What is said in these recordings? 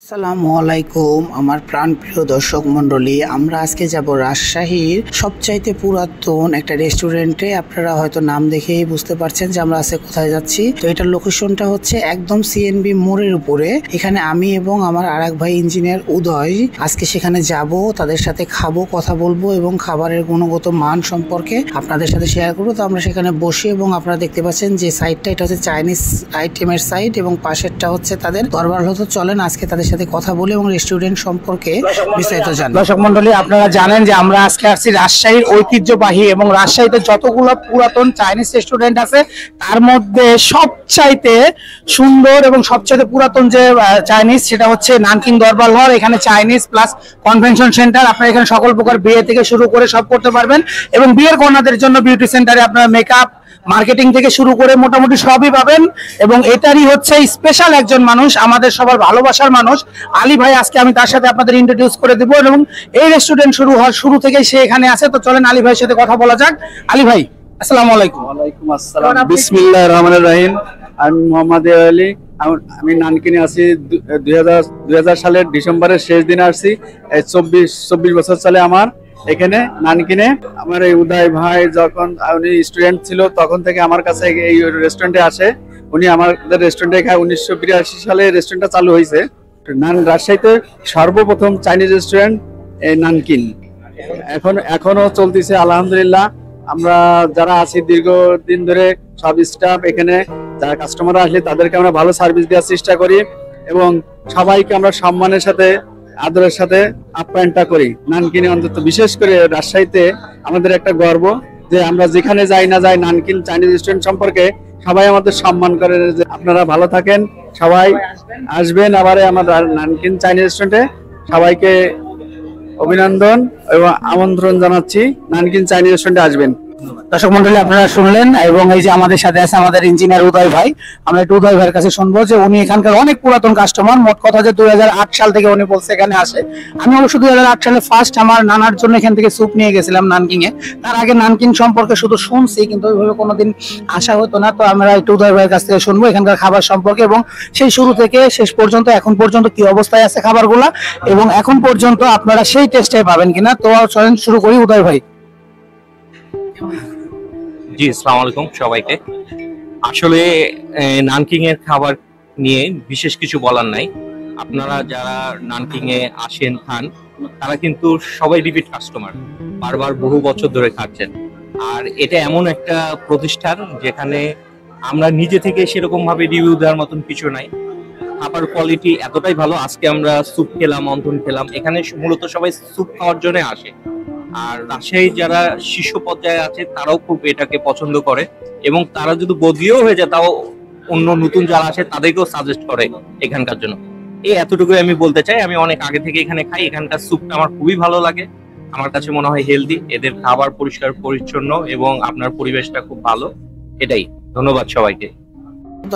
আসসালামু আলাইকুম আমার প্রাণপ্রিয় দর্শক মণ্ডলী, আমরা আজকে যাব রাজশাহীর সবচাইতে পুরাতন একটা রেস্টুরেন্টে। আপনারা হয়তো নাম দেখেই বুঝতে পারছেন যে আমরা আজকে কোথায় যাচ্ছি। তো এটার লোকেশনটা হচ্ছে একদম সিএনবি মোড়ের উপরে। এখানে আমি এবং আমার আরেক ভাই ইঞ্জিনিয়ার উদয় আজকে সেখানে যাব, তাদের সাথে খাবো, কথা বলবো এবং খাবারের গুণগত মান সম্পর্কে আপনাদের সাথে শেয়ার করবো। তো আমরা সেখানে বসি এবং আপনারা দেখতে পাচ্ছেন যে সাইডটা এটা হচ্ছে চাইনিজ আইটেমের সাইড এবং পাশেরটা হচ্ছে তাদের দরবার হল। চলেন আজকে তাদের সাথে কথা বলি এবং রেস্টুরেন্ট সম্পর্কে বিস্তারিত জানি। দর্শক মন্ডলী, আপনারা জানেন যে আমরা আজকে আসছি রাজশাহীর ঐতিহ্যবাহী এবং রাজশাহীতে যতগুলো পুরাতন চাইনিজ রেস্টুরেন্ট আছে তার মধ্যে সবচাইতে সুন্দর এবং সবচাইতে পুরাতন যে চাইনিজ সেটা হচ্ছে নানকিং দরবার হল। এখানে চাইনিজ প্লাস কনভেনশন সেন্টার, আপনারা এখানে সকল প্রকার বিয়ে থেকে শুরু করে সব করতে পারবেন এবং বিয়ের কন্যাদের জন্য বিউটি সেন্টারে আপনারা মেকআপ মার্কেটিং থেকে শুরু করে মোটামুটি সবই পাবেন। এবং এটারই হচ্ছে স্পেশাল একজন মানুষ, আমাদের সবার ভালোবাসার মানুষ আলী ভাই। আজকে আমি তার সাথে আপনাদের ইন্ট্রোডিউস করে দেবো এবং এই রেস্টুরেন্ট শুরু হওয়ার শুরু থেকেই সে এখানে আছে। তো চলেন আলী ভাইয়ের সাথে কথা বলা যাক। আলী ভাই আসসালামু আলাইকুম। ওয়ালাইকুম আসসালাম। বিসমিল্লাহির রহমানির রহিম। আমি মোহাম্মদ আলী। আমি নানকিনে আছি 2000 সালের ডিসেম্বরের শেষ দিনে আসছি। 24 বছর চলে আমার এখানে নানকিনে। আমার এই উদয় ভাই যখন উনি স্টুডেন্ট ছিল তখন থেকে আমার কাছে এই রেস্টুরেন্টে আসে। উনি আমাদের রেস্টুরেন্টে 1982 সালে রেস্টুরেন্টটা চালু হয়েছে। রাজশাহীতে সর্বপ্রথম চাইনিজ রেস্টুরেন্ট এই নানকিন এখনো চলতেছে আলহামদুলিল্লাহ। আমরা যারা আছি দীর্ঘদিন ধরে সব স্টাফ এখানে যারা কাস্টমার আসলে তাদেরকে আমরা ভালো সার্ভিস দেওয়ার চেষ্টা করি এবং সবাইকে আমরা সম্মানের সাথে আদরের সাথে আপ্যায়নটা করি। নানকিনে অন্তত বিশেষ করে রাজশাহীতে আমাদের একটা গর্ব যে আমরা যেখানে যাই না যাই নানকিন চাইনিজ রেস্টুরেন্ট সম্পর্কে সবাই আমাদের সম্মান করে। যে আপনারা ভালো থাকেন, সবাই আসবেন আবার আমার নানকিন চাইনিজ রেস্টুরেন্টে। সবাইকে অভিনন্দন এবং আমন্ত্রণ জানাচ্ছি নানকিন চাইনিজ রেস্টুরেন্টে আসবেন। দর্শক মন্ডলী, আপনারা শুনলেন এবং এই যে আমাদের সাথে আছে আমাদের ইঞ্জিনিয়ার উদয় ভাই। আমরা একটু উদয় ভাইয়ের কাছে শুনবো যে উনি এখানকার অনেক পুরাতন কাস্টমার। মোট কথা যে 2008 সাল থেকে উনি বলছে এখানে আসে। আমি অবশ্য 2008 সালে ফার্স্ট আমার নানার জন্য এখান থেকে স্যুপ নিয়ে গেছিলাম নানকিং এ। তার আগে নানকিং সম্পর্কে শুধু শুনছি কিন্তু ওইভাবে কোনোদিন আসা হতো না। তো আমরা একটু উদয় ভাইয়ের কাছ থেকে শুনবো এখানকার খাবার সম্পর্কে এবং সেই শুরু থেকে শেষ পর্যন্ত এখন পর্যন্ত কি অবস্থায় আছে খাবারগুলা এবং এখন পর্যন্ত আপনারা সেই টেস্টে পাবেন কিনা। তো চলেন শুরু করি উদয় ভাই। জি, আসসালামু আলাইকুম সবাইকে। আসলে নানকিং এর খাবার নিয়ে বিশেষ কিছু বলার নাই। আপনারা যারা নানকিং এ আসেন খান তারা কিন্তু সবাই রিপিট কাস্টমার, বারবার বহু বছর ধরে খাচ্ছেন। আর এটা এমন একটা প্রতিষ্ঠান যেখানে আমরা নিজে থেকে সেরকম ভাবে রিভিউ দেওয়ার মতন কিছু নাই। খাবার কোয়ালিটি এতটাই ভালো। আজকে আমরা স্যুপ খেলাম, অন্থন খেলাম। এখানে মূলত সবাই স্যুপ খাওয়ার জন্য আসে। আর রাজশাহী যারা শীর্ষ পর্যায়ে আছে তারাও খুব এটাকে পছন্দ করে এবং তারা যদি বদলিও হয়ে যায় তাও অন্য নতুন যারা আসে তাদেরকেও সাজেস্ট করে এখানকার জন্য। এতটুকুই আমি বলতে চাই। আমি অনেক আগে থেকে এখানে খাই। এখানকার স্যুপটা আমার খুবই ভালো লাগে। আমার কাছে মনে হয় হেলদি, এদের খাবার পরিষ্কার পরিচ্ছন্ন এবং আপনার পরিবেশটা খুব ভালো। এটাই। ধন্যবাদ সবাইকে।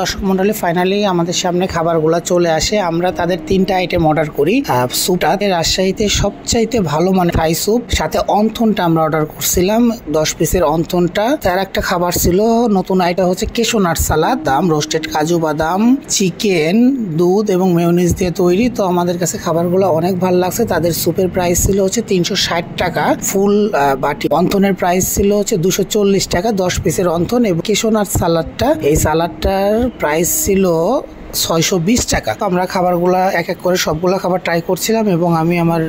দর্শক মন্ডলী, ফাইনালি আমাদের সামনে খাবারগুলো চলে আসে। আমরা তাদের 3টা আইটেম অর্ডার করি। স্যুপটা রাজশাহীতে সবচাইতে ভালো মানে ফ্রাই স্যুপ, সাথে অন্থনটা আমরা অর্ডার করছিলাম 10 পিসের অন্থনটা। তার একটা খাবার ছিল নতুন আইটেম হচ্ছে কেশোনাট সালাদ, দাম রোস্টেড কাজু বাদাম, চিকেন, দুধ এবং মেয়োনিজ দিয়ে তৈরি। তো আমাদের কাছে খাবারগুলো অনেক ভালো লাগছে। তাদের স্যুপের প্রাইস ছিল হচ্ছে 360 টাকা, ফুল বাটি। অন্থনের প্রাইস ছিল হচ্ছে 240 টাকা 10 পিসের অন্থন। এবং কেশোনাট সালাদটা, এই সালাদটার প্রাইস ছিল 620 টাকা। আমরা খাবারগুলা এক এক করে সবগুলা খাবার ট্রাই করছিলাম এবং আমি আমার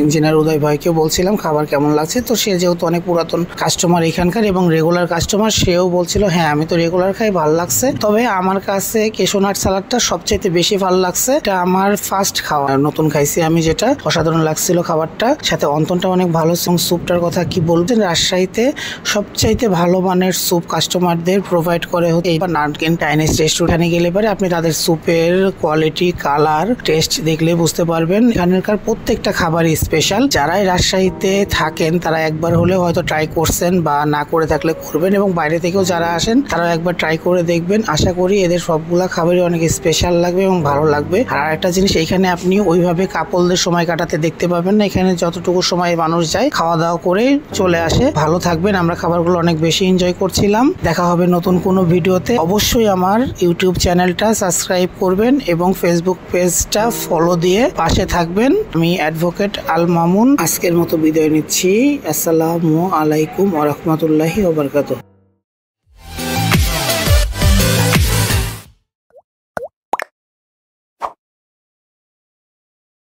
ইঞ্জিনিয়ার উদয় ভাইকেও বলছিলাম খাবার কেমন লাগছে। তো সে যেহেতু অনেক পুরাতন কাস্টমার এখানকার এবং রেগুলার কাস্টমার, সেও বলছিল হ্যাঁ আমি তো রেগুলার খাই, ভালো লাগছে। তবে আমার কাছে কেশোনাট সালাদটা সবচেয়ে বেশি ভালো লাগছে। এটা আমার ফার্স্ট খাওয়া, নতুন খাইছি আমি, যেটা অসাধারণ লাগছিল খাবারটা। সাথে অন্তনটা অনেক ভালো। স্যুপটার কথা কি বলছেন, রাজশাহীতে সবচাইতে ভালো মানের স্যুপ কাস্টমারদের প্রোভাইড করে হচ্ছে নানকিন চাইনিজ রেস্টুরেন্টে গেলে পারে আপনি তাদের স্যুপের কোয়ালিটি, কালার, টেস্ট দেখলে বুঝতে পারবেন। এখানকার প্রত্যেকটা খাবারই স্পেশাল। যারাই রাজশাহীতে থাকেন তারা একবার হলেও হয়তো ট্রাই করছেন বা না করে থাকলে করবেন, এবং বাইরে থেকেও যারা আসেন তারাও একবার ট্রাই করে দেখবেন। আশা করি এদের সবগুলা খাবারই অনেক স্পেশাল লাগবে এবং ভালো লাগবে। আর একটা জিনিস, এখানে আপনি ওইভাবে কাপলদের সময় কাটাতে দেখতে পাবেন না। এখানে যতটুকু সময় মানুষ যায় খাওয়া দাওয়া করে চলে আসে। ভালো থাকবেন। আমরা খাবারগুলো অনেক বেশি এনজয় করছিলাম। দেখা হবে নতুন কোনো ভিডিওতে। অবশ্যই আমার ইউটিউব চ্যানেলটা সাবস্ক্রাইব করবেন এবং ফেসবুক পেজটা ফলো দিয়ে পাশে থাকবেন। আমি অ্যাডভোকেট আল মামুন আজকের মতো বিদায় নিচ্ছি। আসসালামু আলাইকুম ওয়া রাহমাতুল্লাহি ওয়া বারাকাতুহু।